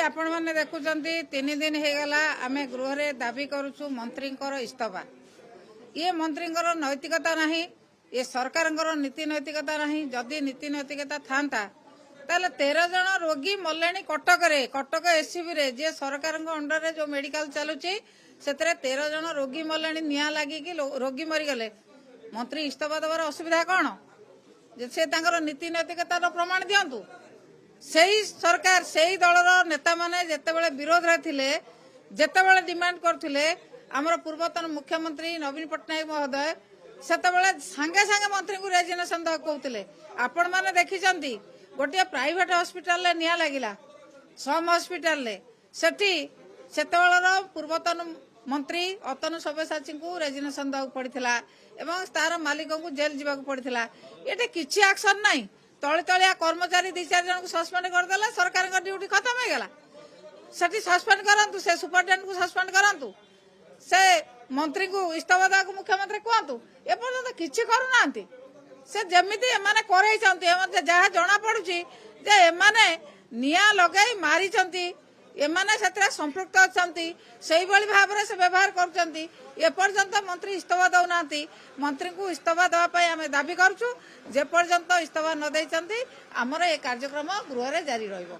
आपण मैंने देखुं 3 दिन हो गला आम गृह दाबी करुचु मंत्री इस्तफा। ये मंत्री नैतिकता नहीं, ये सरकार नीति नैतिकता नहीं। जदि नीति नैतिकता था ताले 13 जन रोगी मले कटक एससीबी रे जे सरकार अंडर रे जो मेडिकल चलुची से 13 जन रोगी मले निया लगी रोगी मरीगले। मंत्री इस्तफा देवार असुविधा कौन से नीति नैतिकतार प्रमाण दिंतु। से सरकार से दलर नेता माने जेतेबेले विरोध रे थिले, जेतेबेले डिमांड करथिले हमर पूर्वतन मुख्यमंत्री नवीन पट्टनायक महोदय सेतेबेले संगे संगे मंत्री को रेजिग्नेशन द कहउथिले। आपण माने देखिचंती गोटे प्राइवेट हॉस्पिटल ले निया लागिला, सम हॉस्पिटल ले सेठी सेतेबेलर पूर्वतन मंत्री अतनु सब्यसाची को रेजिग्नेशन द पड़िथिला एवं तार मालिक को जेल जीवा पड़िथिला। एटे किछि एक्शन नाही। तले तलिया कर्मचारी 2-4 जन को सस्पेंड करदेला, सरकार का ड्यूटी खत्म हो गला। सेठी सस्पेंड करंतु, से सुपरटेंडेंट को सस्पेंड करंतु, से मंत्री को इस्तफा देवा मुख्यमंत्री कहतु। एपर्यंत किछि करू नांती। से जेमिति एमाने करै चंती, एमाने जहा जणा पडुची जे एमाने निया लगाई मारी चंती, एमाने सेतरा संपृक्त अछंती, सेही बळी भाबरे से व्यवहार करचंती। एपर्यंत मंत्री इस्तफा दउ नांती। मंत्री को इस्तफा देवा पई आमे दाबी करछु। जे पर्यंत इस्तफा न दैचंती हमर ए कार्यक्रम गृह रे जारी रहइबो।